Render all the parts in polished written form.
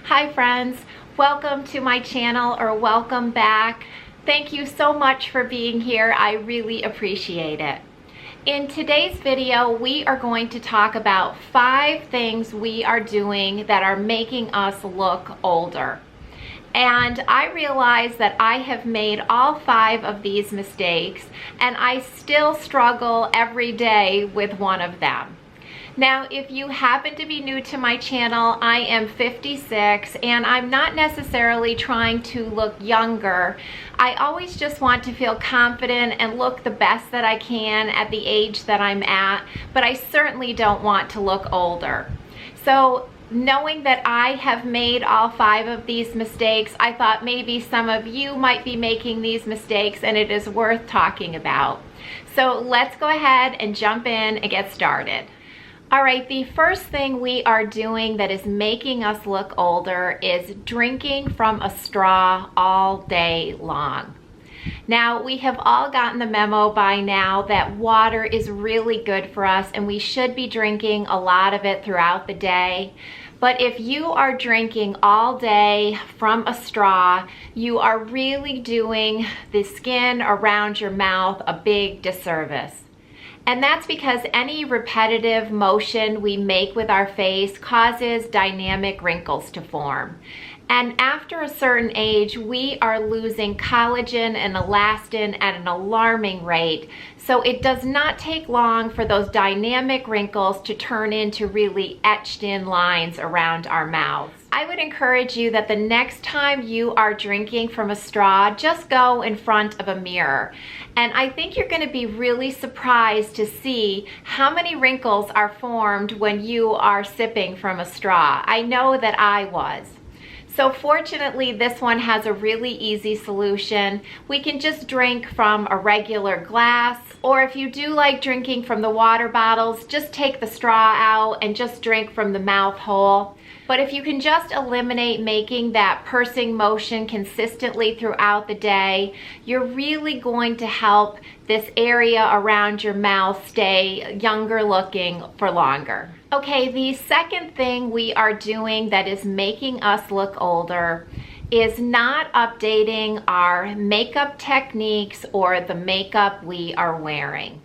Hi friends, welcome to my channel, or welcome back. Thank you so much for being here. I really appreciate it. In today's video, we are going to talk about 5 things we are doing that are making us look older. And I realize that I have made all 5 of these mistakes, and I still struggle every day with one of them. Now, if you happen to be new to my channel, I am 56 and I'm not necessarily trying to look younger. I always just want to feel confident and look the best that I can at the age that I'm at, but I certainly don't want to look older. So knowing that I have made all 5 of these mistakes, I thought maybe some of you might be making these mistakes and it is worth talking about. So let's go ahead and jump in and get started. All right, the first thing we are doing that is making us look older is drinking from a straw all day long. Now, we have all gotten the memo by now that water is really good for us and we should be drinking a lot of it throughout the day. But if you are drinking all day from a straw, you are really doing the skin around your mouth a big disservice. And that's because any repetitive motion we make with our face causes dynamic wrinkles to form. And after a certain age, we are losing collagen and elastin at an alarming rate. So it does not take long for those dynamic wrinkles to turn into really etched in lines around our mouths. I would encourage you that the next time you are drinking from a straw, just go in front of a mirror. And I think you're going to be really surprised to see how many wrinkles are formed when you are sipping from a straw. I know that I was. So fortunately, this one has a really easy solution. We can just drink from a regular glass, or if you do like drinking from the water bottles, just take the straw out and just drink from the mouth hole. But if you can just eliminate making that pursing motion consistently throughout the day, you're really going to help this area around your mouth stay younger looking for longer. Okay, the second thing we are doing that is making us look older is not updating our makeup techniques or the makeup we are wearing.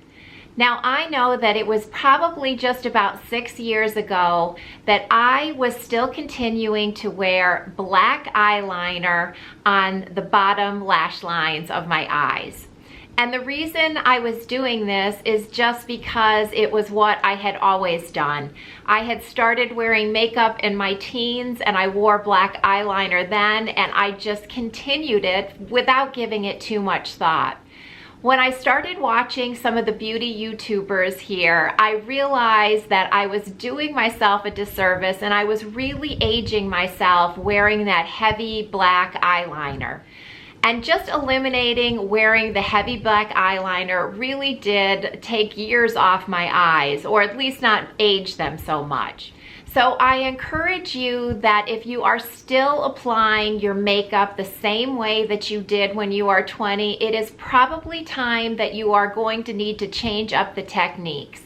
Now, I know that it was probably just about 6 years ago that I was still continuing to wear black eyeliner on the bottom lash lines of my eyes. And the reason I was doing this is just because it was what I had always done. I had started wearing makeup in my teens and I wore black eyeliner then, and I just continued it without giving it too much thought. When I started watching some of the beauty YouTubers here, I realized that I was doing myself a disservice and I was really aging myself wearing that heavy black eyeliner. And just eliminating wearing the heavy black eyeliner really did take years off my eyes, or at least not age them so much. So I encourage you that if you are still applying your makeup the same way that you did when you are 20, it is probably time that you are going to need to change up the techniques.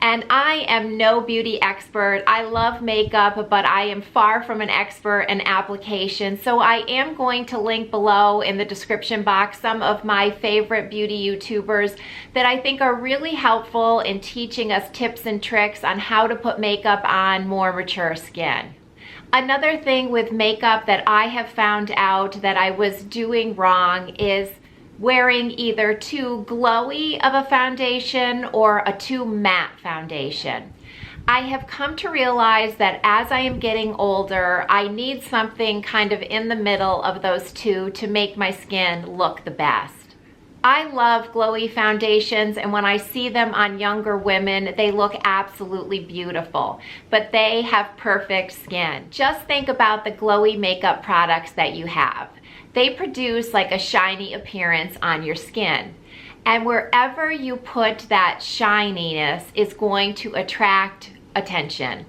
And I am no beauty expert. I love makeup, but I am far from an expert in application. So I am going to link below in the description box some of my favorite beauty YouTubers that I think are really helpful in teaching us tips and tricks on how to put makeup on more mature skin. Another thing with makeup that I have found out that I was doing wrong is wearing either too glowy of a foundation or a too matte foundation. I have come to realize that as I am getting older, I need something kind of in the middle of those two to make my skin look the best. I love glowy foundations, and when I see them on younger women, they look absolutely beautiful, but they have perfect skin. Just think about the glowy makeup products that you have. They produce like a shiny appearance on your skin. And wherever you put that shininess is going to attract attention.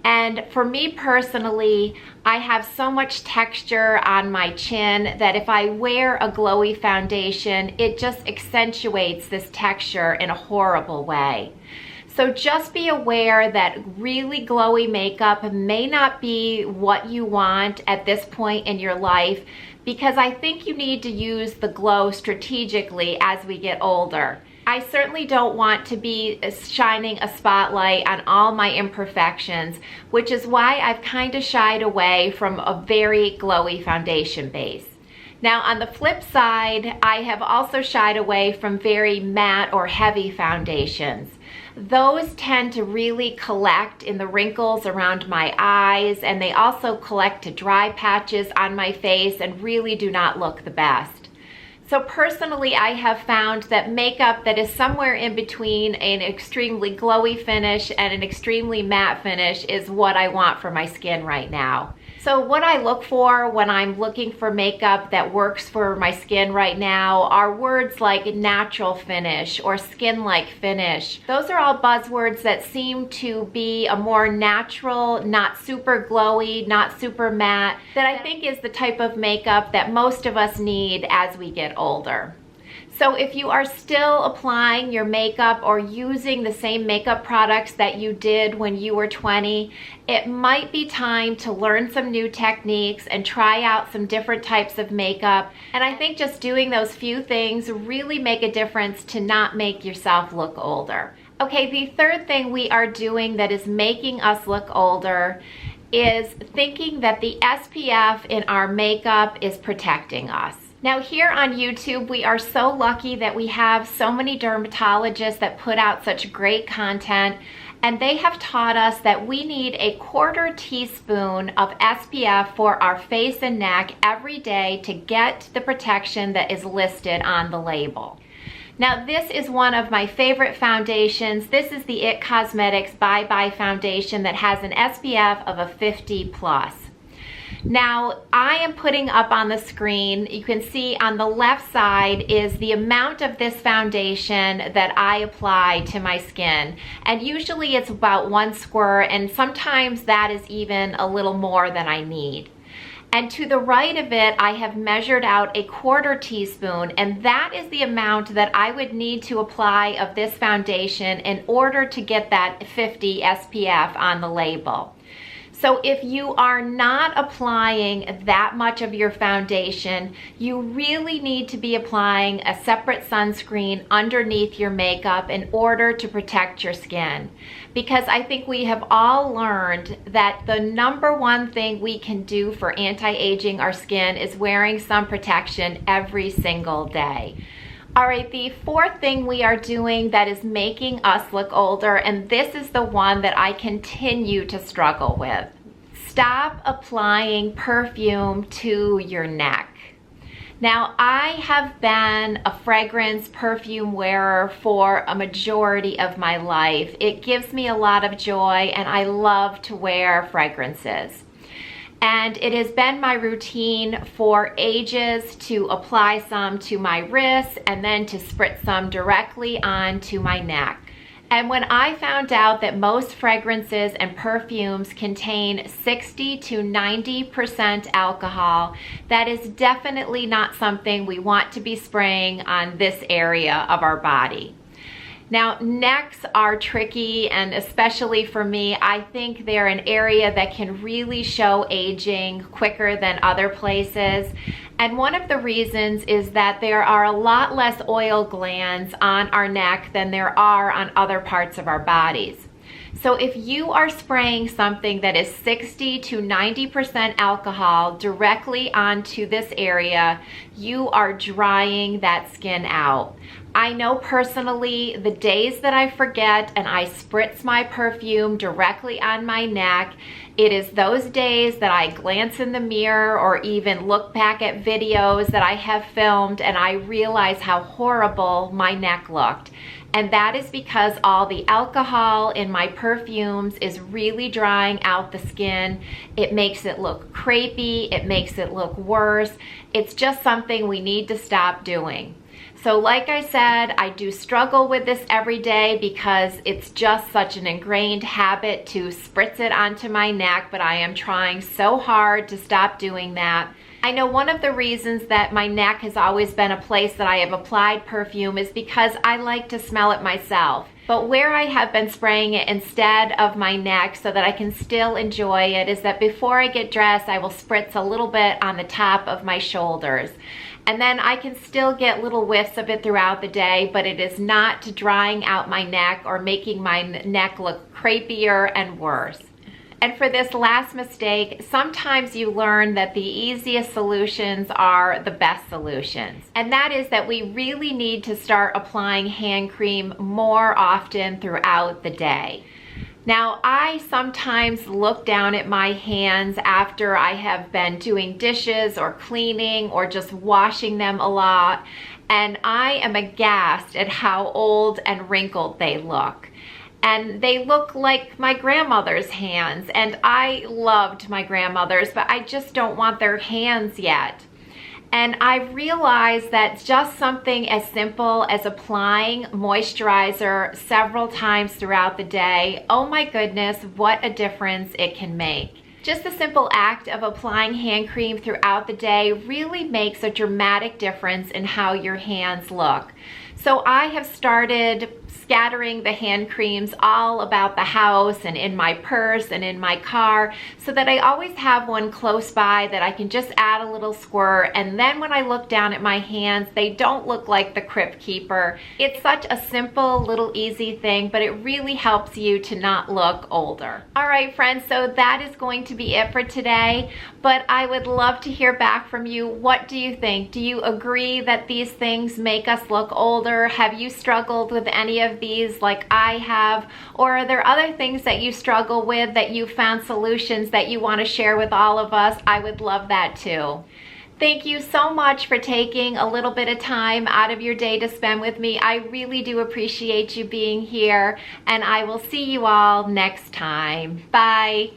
And for me personally, I have so much texture on my chin that if I wear a glowy foundation, it just accentuates this texture in a horrible way. So just be aware that really glowy makeup may not be what you want at this point in your life, because I think you need to use the glow strategically as we get older. I certainly don't want to be shining a spotlight on all my imperfections, which is why I've kind of shied away from a very glowy foundation base. Now on the flip side, I have also shied away from very matte or heavy foundations. Those tend to really collect in the wrinkles around my eyes, and they also collect to dry patches on my face and really do not look the best. So personally, I have found that makeup that is somewhere in between an extremely glowy finish and an extremely matte finish is what I want for my skin right now. So what I look for when I'm looking for makeup that works for my skin right now are words like natural finish or skin-like finish. Those are all buzzwords that seem to be a more natural, not super glowy, not super matte, that I think is the type of makeup that most of us need as we get older. So if you are still applying your makeup or using the same makeup products that you did when you were 20, it might be time to learn some new techniques and try out some different types of makeup. And I think just doing those few things really make a difference to not make yourself look older. Okay, the third thing we are doing that is making us look older is thinking that the SPF in our makeup is protecting us. Now here on YouTube, we are so lucky that we have so many dermatologists that put out such great content, and they have taught us that we need a 1/4 teaspoon of SPF for our face and neck every day to get the protection that is listed on the label. Now this is one of my favorite foundations. This is the IT Cosmetics By Dez foundation that has an SPF of a 50+. Now, I am putting up on the screen, you can see on the left side is the amount of this foundation that I apply to my skin. And usually it's about 1 squirt, and sometimes that is even a little more than I need. And to the right of it, I have measured out a 1/4 teaspoon, and that is the amount that I would need to apply of this foundation in order to get that 50 SPF on the label. So if you are not applying that much of your foundation, you really need to be applying a separate sunscreen underneath your makeup in order to protect your skin. Because I think we have all learned that the #1 thing we can do for anti-aging our skin is wearing sun protection every single day. All right, the fourth thing we are doing that is making us look older, and this is the one that I continue to struggle with. Stop applying perfume to your neck. Now, I have been a fragrance perfume wearer for a majority of my life. It gives me a lot of joy, and I love to wear fragrances. And it has been my routine for ages to apply some to my wrists and then to spritz some directly onto my neck. And when I found out that most fragrances and perfumes contain 60 to 90% alcohol, that is definitely not something we want to be spraying on this area of our body. Now, necks are tricky, and especially for me, I think they're an area that can really show aging quicker than other places. And one of the reasons is that there are a lot less oil glands on our neck than there are on other parts of our bodies. So if you are spraying something that is 60 to 90% alcohol directly onto this area, you are drying that skin out. I know personally the days that I forget and I spritz my perfume directly on my neck, it is those days that I glance in the mirror or even look back at videos that I have filmed and I realize how horrible my neck looked. And that is because all the alcohol in my perfumes is really drying out the skin. It makes it look crepey, it makes it look worse. It's just something we need to stop doing. So like I said, I do struggle with this every day because it's just such an ingrained habit to spritz it onto my neck, but I am trying so hard to stop doing that. I know one of the reasons that my neck has always been a place that I have applied perfume is because I like to smell it myself. But where I have been spraying it instead of my neck so that I can still enjoy it is that before I get dressed, I will spritz a little bit on the top of my shoulders. And then I can still get little whiffs of it throughout the day, but it is not drying out my neck or making my neck look crepier and worse. And for this last mistake, sometimes you learn that the easiest solutions are the best solutions. And that is that we really need to start applying hand cream more often throughout the day. Now, I sometimes look down at my hands after I have been doing dishes or cleaning or just washing them a lot, and I am aghast at how old and wrinkled they look. And they look like my grandmother's hands, and I loved my grandmother's, but I just don't want their hands yet. And I realized that just something as simple as applying moisturizer several times throughout the day, oh my goodness, what a difference it can make. Just the simple act of applying hand cream throughout the day really makes a dramatic difference in how your hands look. So I have started scattering the hand creams all about the house and in my purse and in my car so that I always have one close by that I can just add a little squirt, and then when I look down at my hands, they don't look like the Crypt Keeper. It's such a simple little easy thing, but it really helps you to not look older. All right, friends, so that is going to be it for today, but I would love to hear back from you. What do you think? Do you agree that these things make us look older? Have you struggled with any of these like I have? Or are there other things that you struggle with that you found solutions that you want to share with all of us? I would love that too. Thank you so much for taking a little bit of time out of your day to spend with me. I really do appreciate you being here, and I will see you all next time. Bye.